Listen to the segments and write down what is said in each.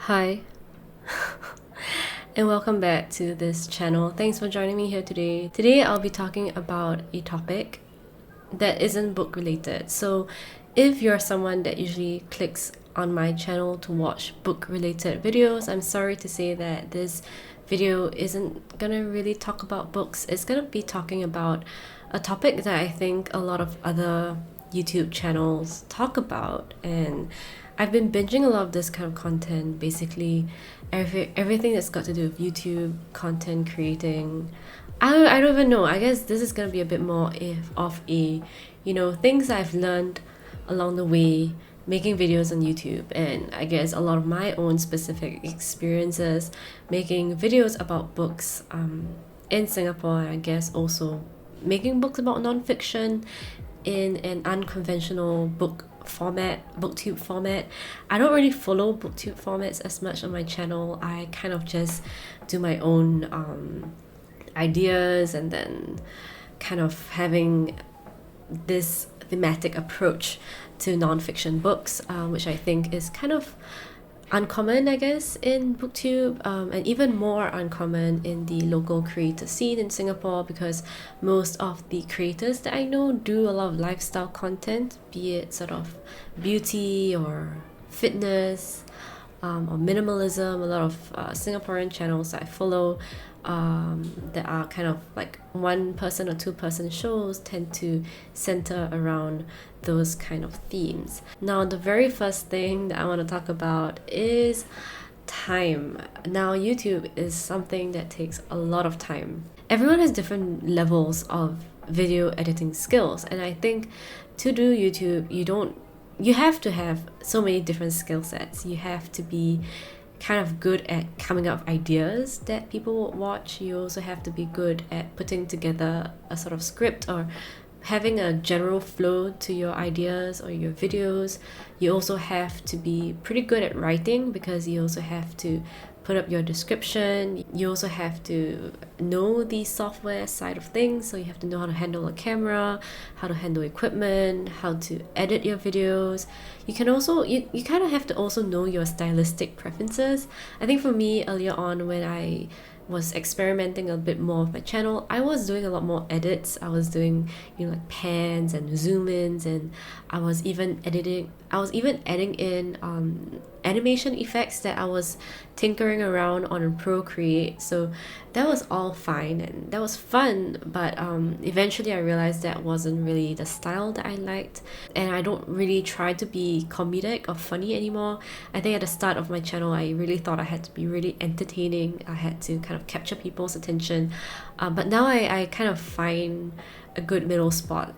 Hi, and welcome back to this channel. Thanks for joining me here today. Today I'll be talking about a topic that isn't book related. So if you're someone that usually clicks on my channel to watch book related videos, I'm sorry to say that this video isn't gonna really talk about books. It's gonna be talking about a topic that I think a lot of other YouTube channels talk about, and I've been binging a lot of this kind of content, basically everything that's got to do with YouTube content creating. I don't even know. I guess this is gonna be a bit more of a, things I've learned along the way making videos on YouTube, and I guess a lot of my own specific experiences making videos about books in Singapore, and I guess also making books about nonfiction in an unconventional booktube format. I don't really follow booktube formats as much on my channel. I kind of just do my own ideas, and then kind of having this thematic approach to nonfiction books, which I think is kind of uncommon, I guess, in booktube, and even more uncommon in the local creator scene in Singapore, because most of the creators that I know do a lot of lifestyle content, be it sort of beauty or fitness, or minimalism. A lot of Singaporean channels that I follow that are kind of like one person or two person shows tend to center around those kind of themes. Now, the very first thing that I want to talk about is time. Now, YouTube is something that takes a lot of time. Everyone has different levels of video editing skills, and I think to do YouTube, you have to have so many different skill sets. You have to be kind of good at coming up with ideas that people will watch. You also have to be good at putting together a sort of script or having a general flow to your ideas or your videos. You also have to be pretty good at writing, because you also have to put up your description. You also have to know the software side of things, so you have to know how to handle a camera, how to handle equipment, how to edit your videos. You can also you kind of have to also know your stylistic preferences. I think for me, earlier on, when I was experimenting a bit more with my channel, I was doing a lot more edits. I was doing like pans and zoom ins, and I was even adding in animation effects that I was tinkering around on Procreate. So that was all fine and that was fun, but eventually I realized that wasn't really the style that I liked, and I don't really try to be comedic or funny anymore. I think at the start of my channel, I really thought I had to be really entertaining. I had to kind of capture people's attention, but now I kind of find a good middle spot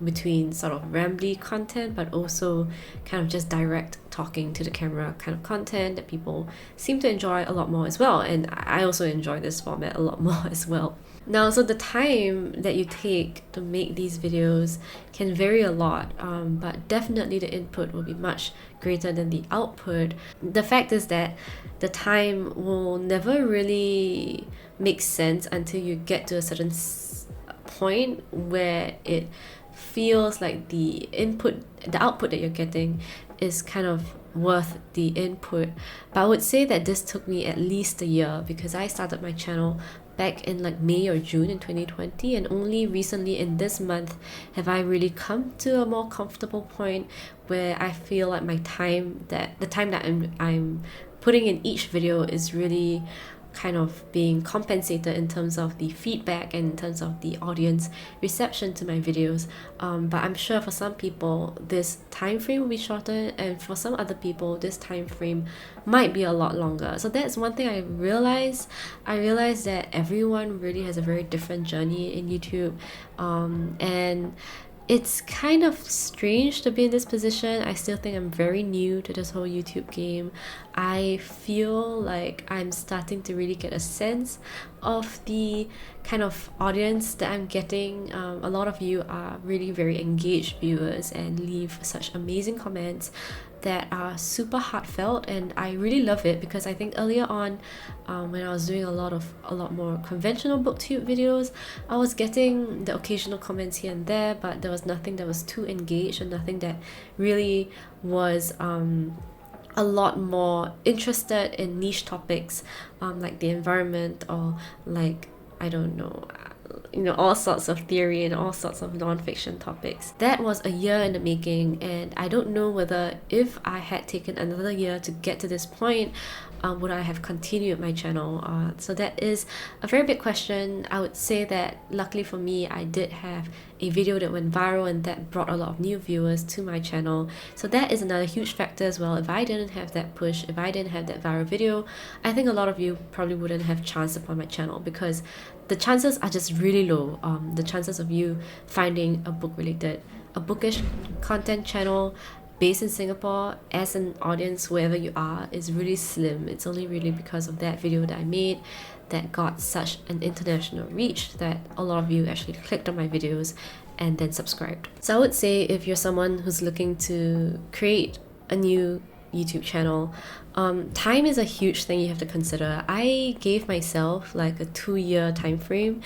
between sort of rambly content, but also kind of just direct talking to the camera kind of content that people seem to enjoy a lot more as well. And I also enjoy this format a lot more as well. Now, so the time that you take to make these videos can vary a lot, but definitely the input will be much greater than the output. The fact is that the time will never really make sense until you get to a certain point where it feels like the output that you're getting is kind of worth the input. But I would say that this took me at least a year, because I started my channel back in like May or June in 2020, and only recently in this month have I really come to a more comfortable point where I feel like the time that I'm putting in each video is really kind of being compensated in terms of the feedback and in terms of the audience reception to my videos. But I'm sure for some people this time frame will be shorter, and for some other people this time frame might be a lot longer. So that's one thing I realized. I realized that everyone really has a very different journey in YouTube, and it's kind of strange to be in this position. I still think I'm very new to this whole YouTube game. I feel like I'm starting to really get a sense of the kind of audience that I'm getting. A lot of you are really very engaged viewers and leave such amazing comments that are super heartfelt, and I really love it, because I think earlier on, when I was doing a lot more conventional booktube videos, I was getting the occasional comments here and there, but there was nothing that was too engaged, and nothing that really was a lot more interested in niche topics, like the environment, or like, I don't know, all sorts of theory and all sorts of non-fiction topics. That was a year in the making, and I don't know whether if I had taken another year to get to this point, would I have continued my channel? So that is a very big question. I would say that luckily for me, I did have a video that went viral, and that brought a lot of new viewers to my channel. So that is another huge factor as well. If I didn't have that push, if I didn't have that viral video, I think a lot of you probably wouldn't have chanced upon my channel, because the chances are just really low. The chances of you finding a bookish content channel based in Singapore as an audience, wherever you are, is really slim. It's only really because of that video that I made that got such an international reach that a lot of you actually clicked on my videos and then subscribed. So I would say if you're someone who's looking to create a new YouTube channel, time is a huge thing you have to consider. I gave myself like a 2-year time frame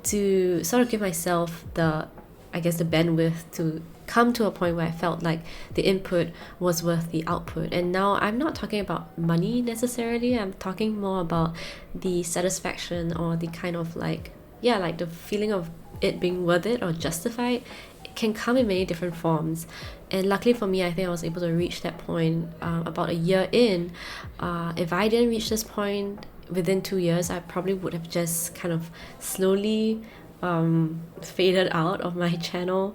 to sort of give myself the bandwidth to come to a point where I felt like the input was worth the output. And now I'm not talking about money necessarily, I'm talking more about the satisfaction, or the kind of like the feeling of it being worth it or justified. It can come in many different forms, and luckily for me, I think I was able to reach that point about a year in. If I didn't reach this point within 2 years, I probably would have just kind of slowly faded out of my channel.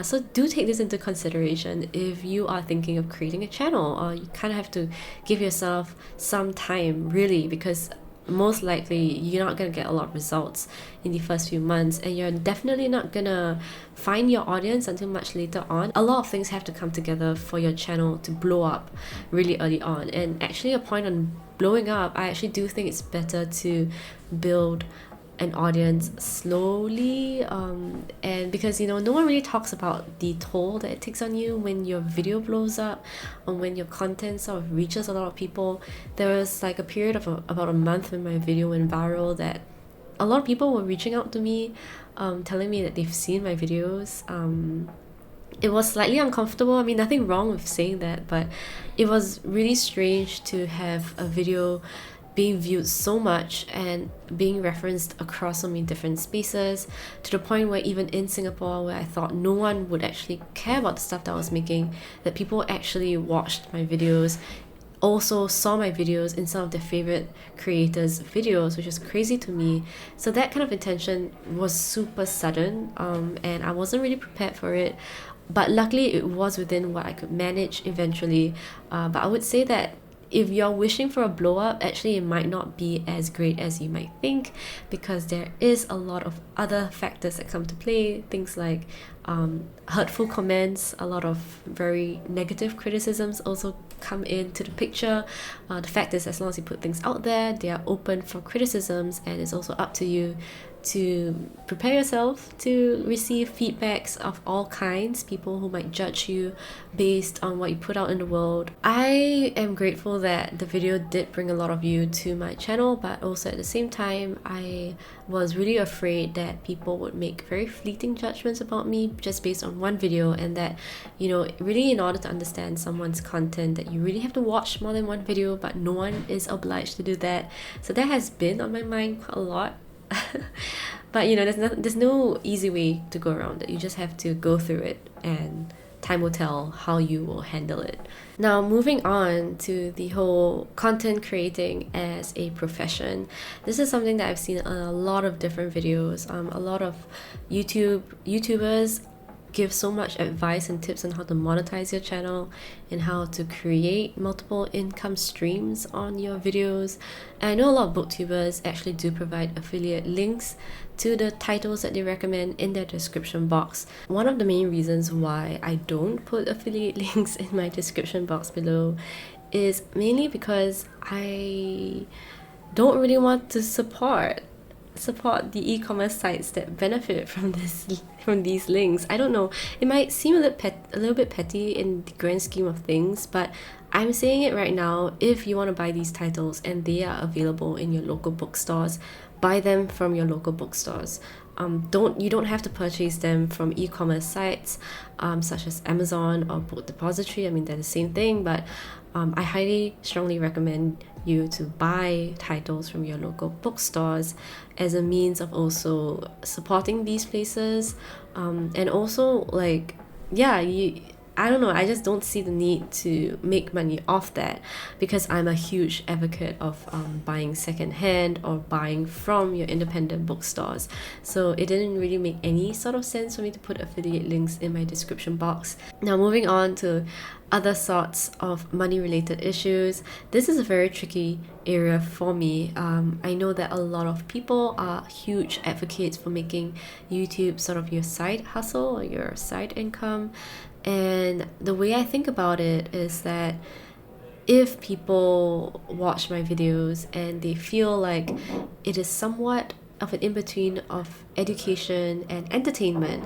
So do take this into consideration if you are thinking of creating a channel, or you kind of have to give yourself some time, really, because most likely you're not going to get a lot of results in the first few months, and you're definitely not going to find your audience until much later on. A lot of things have to come together for your channel to blow up really early on. And actually, a point on blowing up, I actually do think it's better to build an audience slowly, and because no one really talks about the toll that it takes on you when your video blows up, or when your content sort of reaches a lot of people. There was like a period of about a month when my video went viral that a lot of people were reaching out to me, telling me that they've seen my videos. It was slightly uncomfortable. I mean, nothing wrong with saying that, but it was really strange to have a video being viewed so much and being referenced across so many different spaces, to the point where even in Singapore, where I thought no one would actually care about the stuff that I was making, that people actually watched my videos, also saw my videos in some of their favorite creators' videos, which is crazy to me. So that kind of intention was super sudden, and I wasn't really prepared for it. But luckily it was within what I could manage eventually. But I would say that if you're wishing for a blow up, actually it might not be as great as you might think, because there is a lot of other factors that come to play. Things like hurtful comments, a lot of very negative criticisms also come into the picture. The fact is, as long as you put things out there, they are open for criticisms, and it's also up to you to prepare yourself to receive feedbacks of all kinds, people who might judge you based on what you put out in the world. I am grateful that the video did bring a lot of you to my channel, but also at the same time, I was really afraid that people would make very fleeting judgments about me just based on one video, and that, really in order to understand someone's content, that you really have to watch more than one video, but no one is obliged to do that. So that has been on my mind quite a lot. But there's no easy way to go around it. You just have to go through it, and time will tell how you will handle it. Now, moving on to the whole content creating as a profession. This is something that I've seen on a lot of different videos. A lot of YouTubers give so much advice and tips on how to monetize your channel and how to create multiple income streams on your videos. And I know a lot of booktubers actually do provide affiliate links to the titles that they recommend in their description box. One of the main reasons why I don't put affiliate links in my description box below is mainly because I don't really want to support the e-commerce sites that benefit from these links. I don't know, it might seem a little bit petty in the grand scheme of things, but I'm saying it right now. If you want to buy these titles and they are available in your local bookstores, buy them from your local bookstores. You don't have to purchase them from e-commerce sites such as Amazon or Book Depository. I mean, they're the same thing, but I highly strongly recommend you to buy titles from your local bookstores as a means of also supporting these places, and also like, yeah, I don't know, I just don't see the need to make money off that, because I'm a huge advocate of buying secondhand or buying from your independent bookstores. So it didn't really make any sort of sense for me to put affiliate links in my description box. Now, moving on to other sorts of money related issues. This is a very tricky area for me. I know that a lot of people are huge advocates for making YouTube sort of your side hustle or your side income. And the way I think about it is that if people watch my videos and they feel like it is somewhat of an in-between of education and entertainment,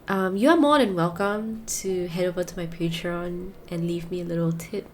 you are more than welcome to head over to my Patreon and leave me a little tip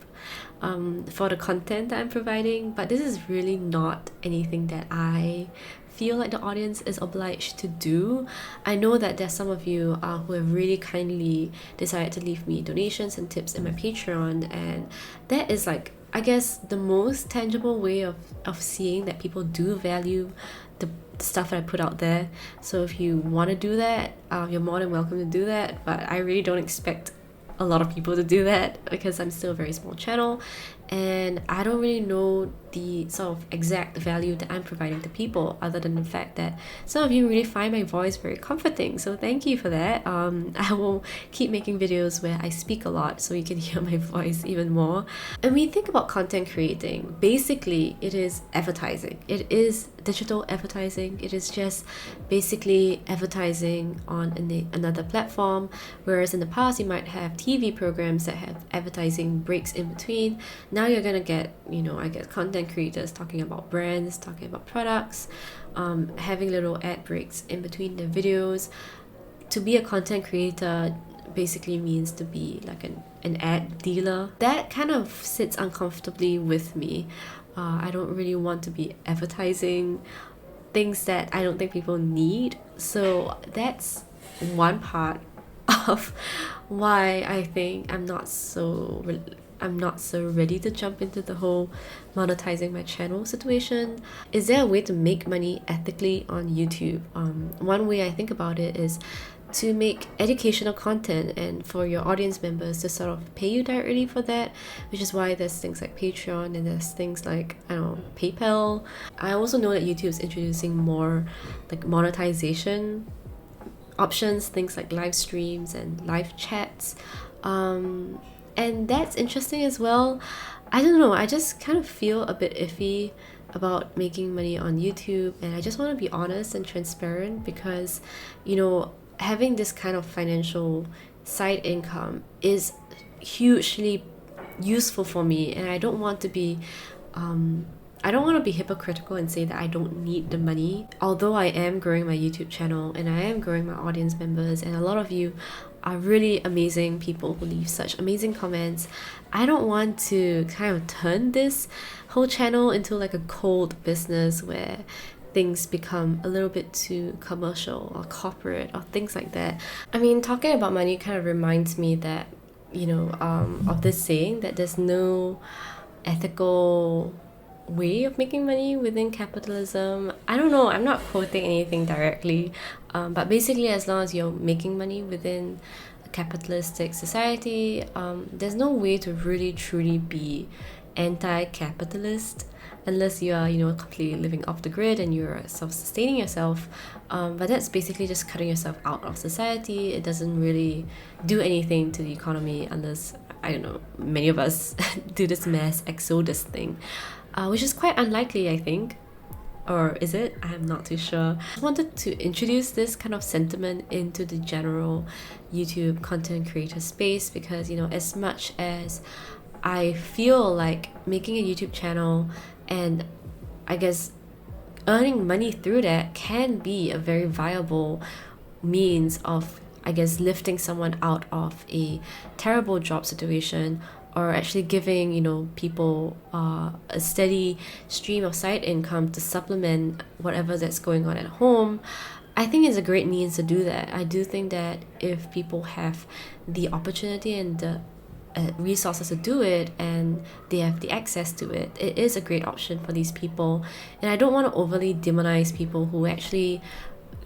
for the content that I'm providing. But this is really not anything that I feel like the audience is obliged to do. I know that there's some of you who have really kindly decided to leave me donations and tips in my Patreon, and that is like, I guess, the most tangible way of seeing that people do value the stuff that I put out there. So if you want to do that, you're more than welcome to do that, but I really don't expect a lot of people to do that because I'm still a very small channel and I don't really know the sort of exact value that I'm providing to people, other than the fact that some of you really find my voice very comforting, so thank you for that. I will keep making videos where I speak a lot so you can hear my voice even more. And when you think about content creating, basically it is advertising. It is digital advertising. It is just basically advertising on another platform, whereas in the past you might have TV programs that have advertising breaks in between. Now you're gonna get, I get content creators talking about brands, talking about products, having little ad breaks in between their videos. To be a content creator basically means to be like an ad dealer. That kind of sits uncomfortably with me. I don't really want to be advertising things that I don't think people need. So that's one part of why I think I'm not so ready to jump into the whole monetizing my channel situation. Is there a way to make money ethically on YouTube? One way I think about it is to make educational content and for your audience members to sort of pay you directly for that, which is why there's things like Patreon and there's things like, I don't know, PayPal. I also know that YouTube is introducing more like monetization options, things like live streams and live chats. And that's interesting as well. I don't know, I just kind of feel a bit iffy about making money on YouTube, and I just want to be honest and transparent because, having this kind of financial side income is hugely useful for me, and I don't want to be hypocritical and say that I don't need the money. Although I am growing my YouTube channel and I am growing my audience members, and a lot of you are really amazing people who leave such amazing comments, I don't want to kind of turn this whole channel into like a cold business where things become a little bit too commercial or corporate or things like that. I mean, talking about money kind of reminds me that, of this saying that there's no ethical way of making money within capitalism. I don't know, I'm not quoting anything directly, but basically as long as you're making money within a capitalistic society, there's no way to really truly be anti-capitalist unless you are, completely living off the grid and you're self-sustaining yourself. But that's basically just cutting yourself out of society. It doesn't really do anything to the economy unless, I don't know, many of us do this mass exodus thing. Which is quite unlikely, I think. Or is it? I'm not too sure. I wanted to introduce this kind of sentiment into the general YouTube content creator space because, as much as I feel like making a YouTube channel and I guess earning money through that can be a very viable means of, I guess, lifting someone out of a terrible job situation, or actually giving, people a steady stream of side income to supplement whatever that's going on at home, I think it's a great means to do that. I do think that if people have the opportunity and the resources to do it and they have the access to it, it is a great option for these people. And I don't want to overly demonize people who actually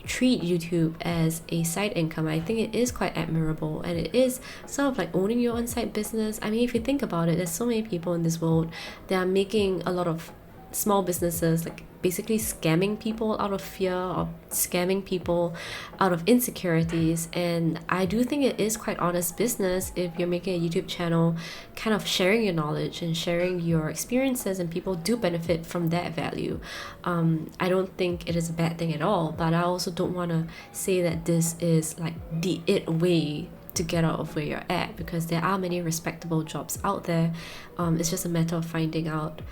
treat YouTube as a side income. I think it is quite admirable, and it is sort of like owning your own side business. I mean, if you think about it, there's so many people in this world that are making a lot of small businesses, like basically scamming people out of fear or scamming people out of insecurities. And I do think it is quite honest business if you're making a YouTube channel, kind of sharing your knowledge and sharing your experiences, and people do benefit from that value. I don't think it is a bad thing at all, but I also don't want to say that this is like the way to get out of where you're at, because there are many respectable jobs out there. It's just a matter of finding out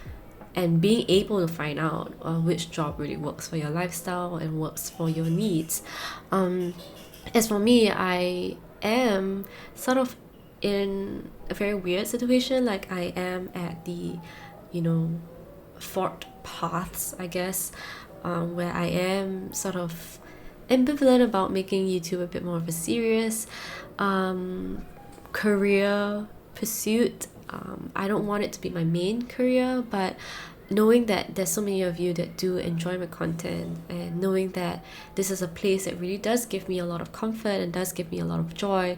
and being able to find out which job really works for your lifestyle and works for your needs. As for me, I am sort of in a very weird situation. Like, I am at the, forked paths, I guess, where I am sort of ambivalent about making YouTube a bit more of a serious career pursuit. I don't want it to be my main career, but knowing that there's so many of you that do enjoy my content, and knowing that this is a place that really does give me a lot of comfort and does give me a lot of joy,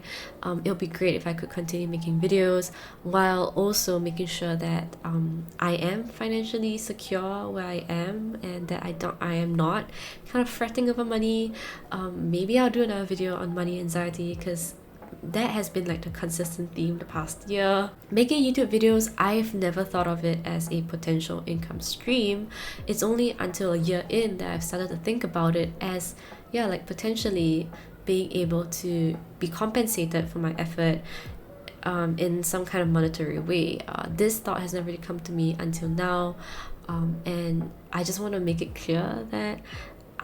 it'll be great if I could continue making videos while also making sure that I am financially secure where I am, and that I am not kind of fretting over money. Maybe I'll do another video on money anxiety, because that has been like the consistent theme the past year. Making YouTube videos, I've never thought of it as a potential income stream. It's only until a year in that I've started to think about it as, like potentially being able to be compensated for my effort in some kind of monetary way. This thought has never really come to me until now, and I just want to make it clear that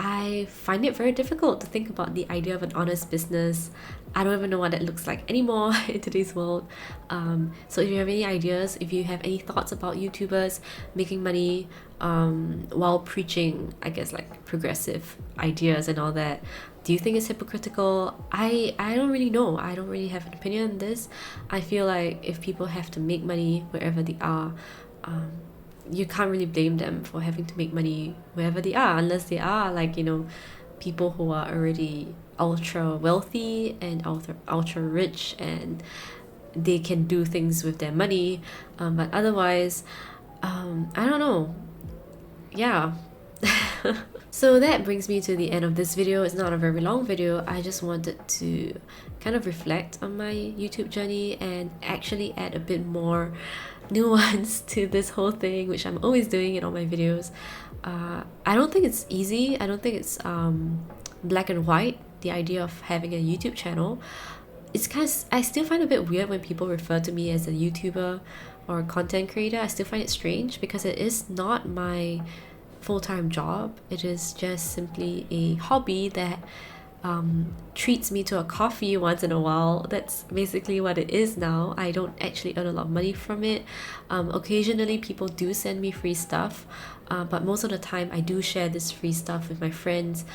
I find it very difficult to think about the idea of an honest business. I don't even know what that looks like anymore in today's world. So if you have any ideas, if you have any thoughts about YouTubers making money while preaching, I guess, like progressive ideas and all that, do you think it's hypocritical? I don't really know. I don't really have an opinion on this. I feel like if people have to make money wherever they are, you can't really blame them for having to make money wherever they are, unless they are like, people who are already ultra wealthy and ultra rich, and they can do things with their money. But otherwise, I don't know. Yeah. So that brings me to the end of this video. It's not a very long video. I just wanted to kind of reflect on my YouTube journey and actually add a bit more nuance to this whole thing, which I'm always doing in all my videos. I don't think it's easy. I don't think it's black and white, the idea of having a YouTube channel. It's because I still find it a bit weird when people refer to me as a YouTuber or a content creator. I still find it strange because it is not my full-time job. It is just simply a hobby that treats me to a coffee once in a while. That's basically what it is now. I don't actually earn a lot of money from it. Occasionally people do send me free stuff, but most of the time I do share this free stuff with my friends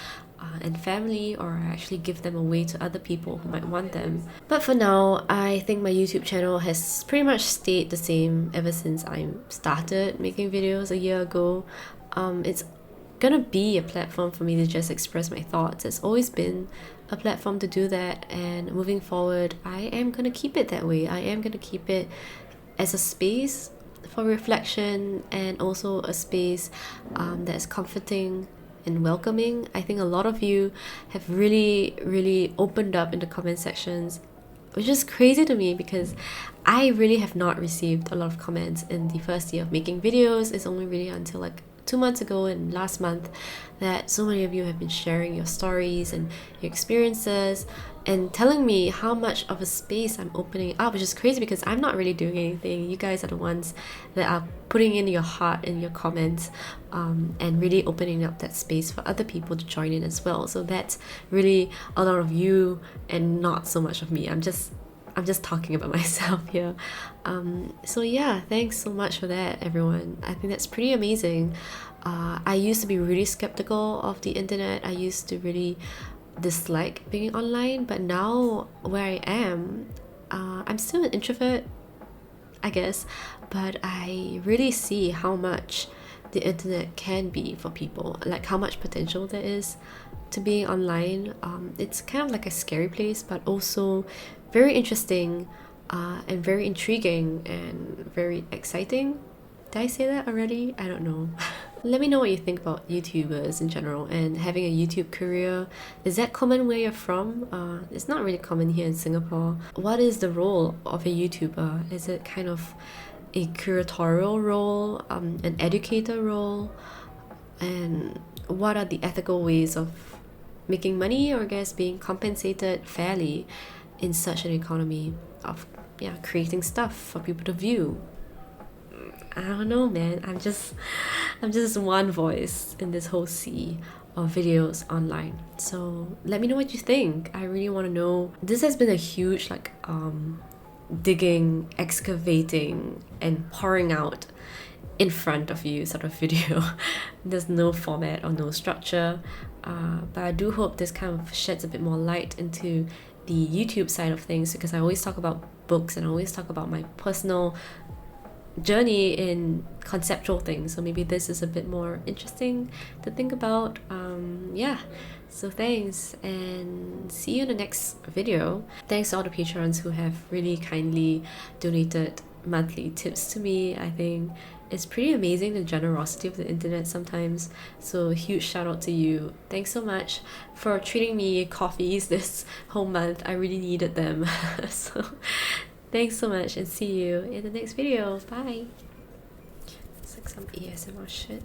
and family, or I actually give them away to other people who might want them. But for now, I think my YouTube channel has pretty much stayed the same ever since I started making videos a year ago. It's gonna be a platform for me to just express my thoughts. It's always been a platform to do that, and moving forward I am gonna keep it that way. I am gonna keep it as a space for reflection, and also a space that's comforting and welcoming. I think a lot of you have really opened up in the comment sections, which is crazy to me because I really have not received a lot of comments in the first year of making videos. It's only really until like 2 months ago and last month that so many of you have been sharing your stories and your experiences and telling me how much of a space I'm opening up, which is crazy because I'm not really doing anything. You guys are the ones that are putting in your heart in your comments, and really opening up that space for other people to join in as well. So that's really a lot of you and not so much of me. I'm just talking about myself here. So yeah, thanks so much for that, everyone. I think that's pretty amazing. I used to be really skeptical of the internet. I used to really dislike being online, but now where I am, I'm still an introvert, I guess, but I really see how much the internet can be for people, like how much potential there is to being online. It's kind of like a scary place, but also very interesting and very intriguing and very exciting. Did I say that already? I don't know. Let me know what you think about YouTubers in general and having a YouTube career. Is that common where you're from? It's not really common here in Singapore. What is the role of a YouTuber? Is it kind of a curatorial role, an educator role? And what are the ethical ways of making money, or I guess being compensated fairly in such an economy of creating stuff for people to view? I don't know, man. I'm just one voice in this whole sea of videos online. So let me know what you think. I really want to know. This has been a huge digging, excavating, and pouring out in front of you sort of video. There's no format or no structure, but I do hope this kind of sheds a bit more light into the YouTube side of things, because I always talk about books and I always talk about my personal journey in conceptual things, so maybe this is a bit more interesting to think about. So thanks, and see you in the next video. Thanks to all the patrons who have really kindly donated monthly tips to me. I think it's pretty amazing, the generosity of the internet sometimes, so a huge shout out to you. Thanks so much for treating me coffees this whole month. I really needed them. So thanks so much, and see you in the next video. Bye. It's like some ASMR shit.